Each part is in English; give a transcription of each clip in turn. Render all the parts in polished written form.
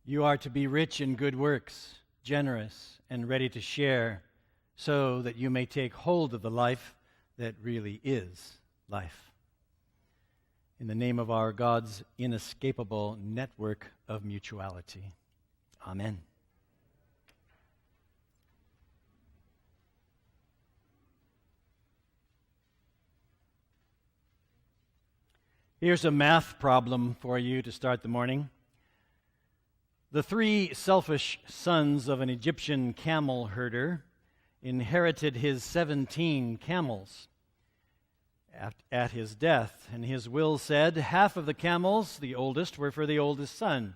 You are to be rich in good works, generous and ready to share, so that you may take hold of the life that really is life. In the name of our God's inescapable network of mutuality. Amen. Here's a math problem for you to start the morning. The 3 selfish sons of an Egyptian camel herder inherited his 17 camels at his death, and his will said half of the camels, the oldest, were for the oldest son.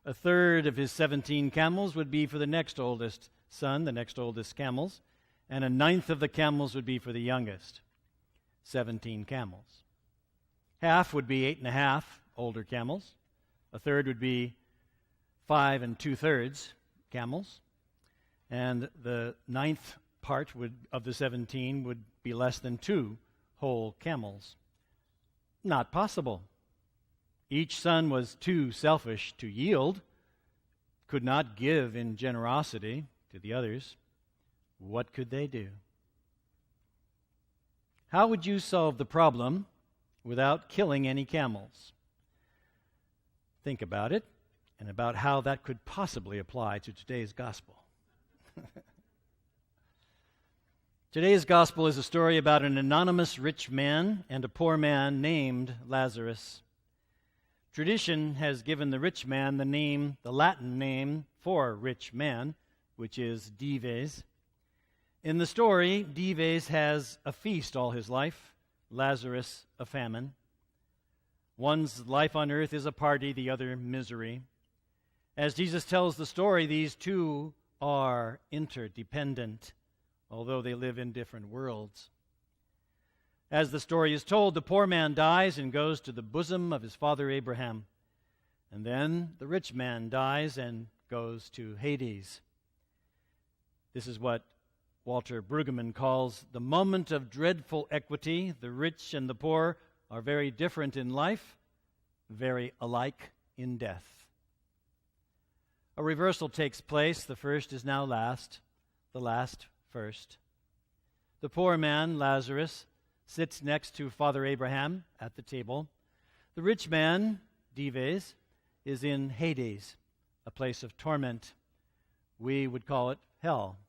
A third of his 17 camels would be for the next oldest son, the next oldest camels, and a ninth of the camels would be for the youngest, 17 camels. Half would be 8.5 older camels. A third would be 5 2/3 camels. And the ninth part of the 17 would be less than 2 whole camels. Not possible. Each son was too selfish to yield, could not give in generosity to the others. What could they do? How would you solve the problem without killing any camels? Think about it and about how that could possibly apply to today's gospel. Today's gospel is a story about an anonymous rich man and a poor man named Lazarus. Tradition has given the rich man the Latin name for rich man, which is Dives. In the story, Dives has a feast all his life, Lazarus a famine. One's life on earth is a party, the other misery. As Jesus tells the story, these two are interdependent, although they live in different worlds. As the story is told, the poor man dies and goes to the bosom of his father Abraham. And then the rich man dies and goes to Hades. This is what Walter Brueggemann calls the moment of dreadful equity. The rich and the poor are very different in life, very alike in death. A reversal takes place. The first is now last, the last first. The poor man, Lazarus, sits next to Father Abraham at the table. The rich man, Dives, is in Hades, a place of torment. We would call it hell.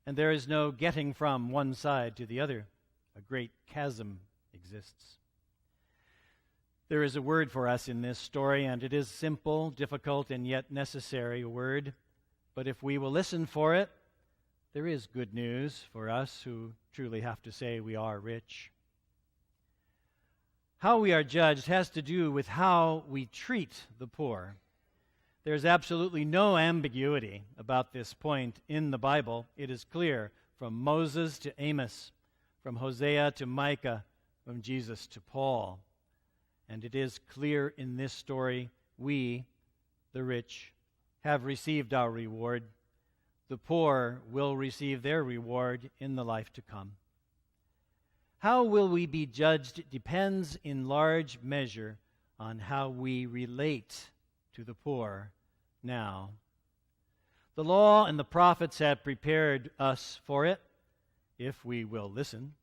And there is no getting from one side to the other. A great chasm exists. There is a word for us in this story, and it is simple, difficult, and yet necessary a word. But if we will listen for it, there is good news for us who truly have to say we are rich. How we are judged has to do with how we treat the poor. There's absolutely no ambiguity about this point in the Bible. It is clear from Moses to Amos, from Hosea to Micah, from Jesus to Paul. And it is clear in this story, we, the rich, have received our reward. The poor will receive their reward in the life to come. How will we be judged depends in large measure on how we relate to the poor now. The law and the prophets have prepared us for it, if we will listen.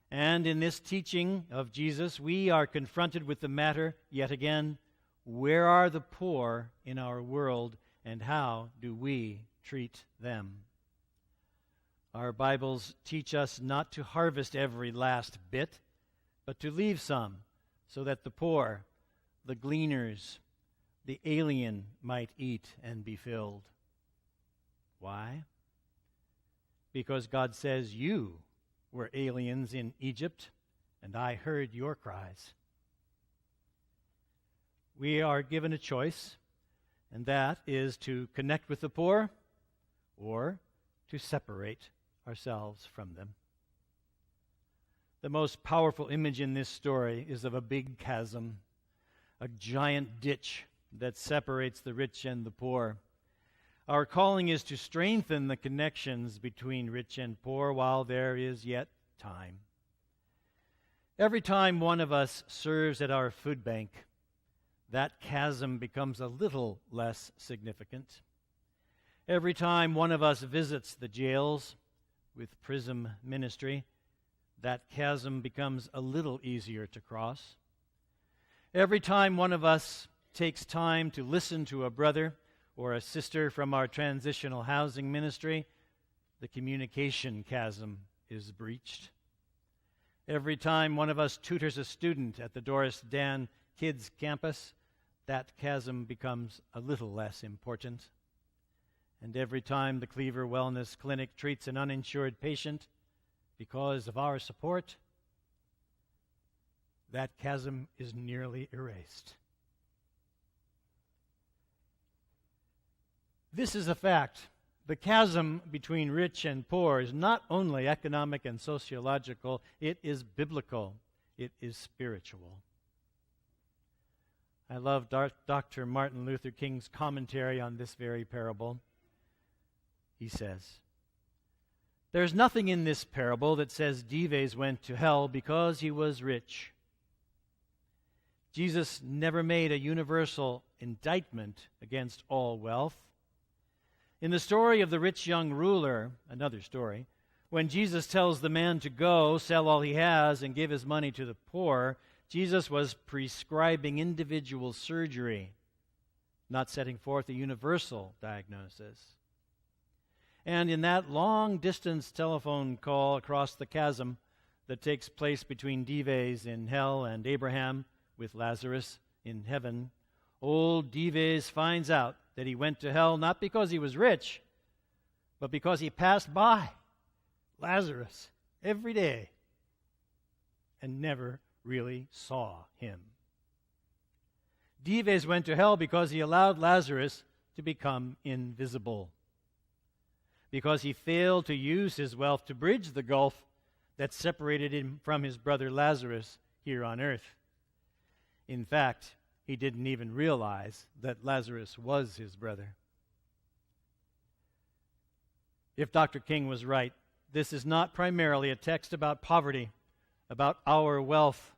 And in this teaching of Jesus, we are confronted with the matter yet again, where are the poor in our world, and how do we treat them? Our Bibles teach us not to harvest every last bit, but to leave some, so that the poor, the gleaners, the alien might eat and be filled. Why? Because God says you were aliens in Egypt, and I heard your cries. We are given a choice, and that is to connect with the poor or to separate ourselves from them. The most powerful image in this story is of a big chasm, a giant ditch that separates the rich and the poor. Our calling is to strengthen the connections between rich and poor while there is yet time. Every time one of us serves at our food bank, that chasm becomes a little less significant. Every time one of us visits the jails with Prism Ministry, that chasm becomes a little easier to cross. Every time one of us takes time to listen to a brother or a sister from our transitional housing ministry, the communication chasm is breached. Every time one of us tutors a student at the Doris Dan Kids Campus, that chasm becomes a little less important. And every time the Cleaver Wellness Clinic treats an uninsured patient because of our support, that chasm is nearly erased. This is a fact. The chasm between rich and poor is not only economic and sociological, it is biblical, it is spiritual. I love Dr. Martin Luther King's commentary on this very parable. He says, "There's nothing in this parable that says Dives went to hell because he was rich. Jesus never made a universal indictment against all wealth. In the story of the rich young ruler, another story, when Jesus tells the man to go, sell all he has, and give his money to the poor, Jesus was prescribing individual surgery, not setting forth a universal diagnosis. And in that long-distance telephone call across the chasm that takes place between Dives in hell and Abraham with Lazarus in heaven, old Dives finds out that he went to hell not because he was rich, but because he passed by Lazarus every day and never really saw him. Dives went to hell because he allowed Lazarus to become invisible, because he failed to use his wealth to bridge the gulf that separated him from his brother Lazarus here on earth. In fact, he didn't even realize that Lazarus was his brother. If Dr. King was right, this is not primarily a text about poverty, about our wealth,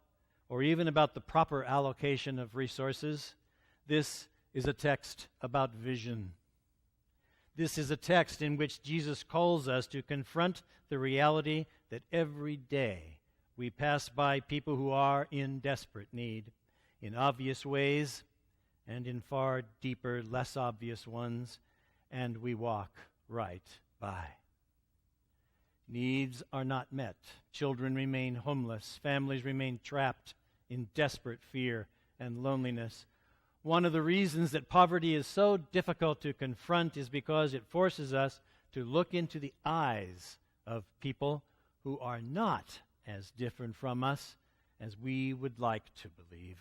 or even about the proper allocation of resources. This is a text about vision. This is a text in which Jesus calls us to confront the reality that every day we pass by people who are in desperate need, in obvious ways and in far deeper, less obvious ones, and we walk right by. Needs are not met. Children remain homeless. Families remain trapped in desperate fear and loneliness. One of the reasons that poverty is so difficult to confront is because it forces us to look into the eyes of people who are not as different from us as we would like to believe.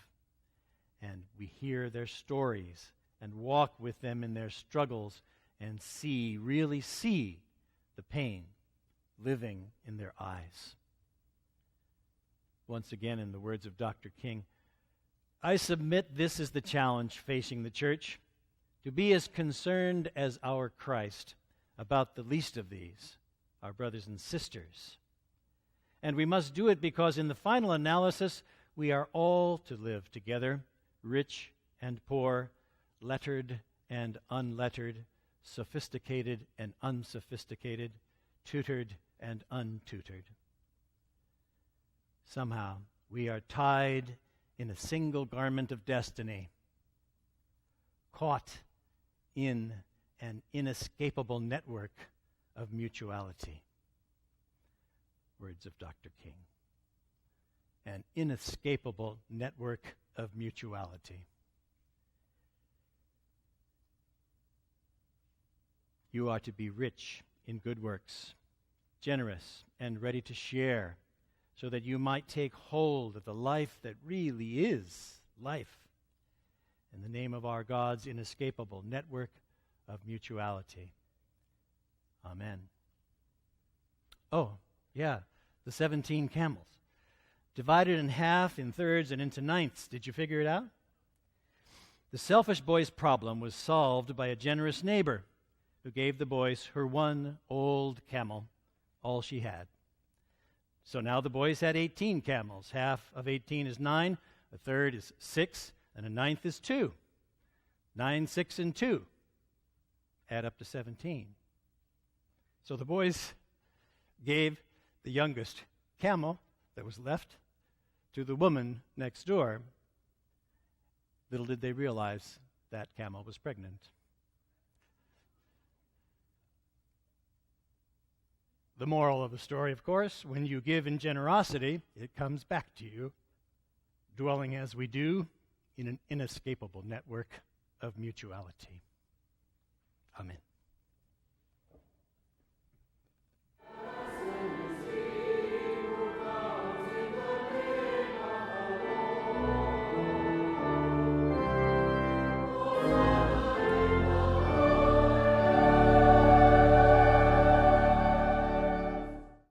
And we hear their stories and walk with them in their struggles and really see the pain living in their eyes. Once again, in the words of Dr. King, I submit this is the challenge facing the church, to be as concerned as our Christ about the least of these, our brothers and sisters. And we must do it because in the final analysis, we are all to live together, rich and poor, lettered and unlettered, sophisticated and unsophisticated, tutored and untutored. Somehow, we are tied in a single garment of destiny, caught in an inescapable network of mutuality. Words of Dr. King. An inescapable network of mutuality. You are to be rich in good works, generous and ready to share, so that you might take hold of the life that really is life, in the name of our God's inescapable network of mutuality. Amen. Oh, yeah, the 17 camels. Divided in half, in thirds, and into ninths. Did you figure it out? The selfish boy's problem was solved by a generous neighbor who gave the boys her one old camel, all she had. So now the boys had 18 camels. Half of 18 is 9, a third is 6, And a ninth is 2. 9, 6, and 2 add up to 17. So the boys gave the youngest camel that was left to the woman next door. Little did they realize that camel was pregnant. The moral of the story, of course, when you give in generosity, it comes back to you, dwelling as we do in an inescapable network of mutuality. Amen.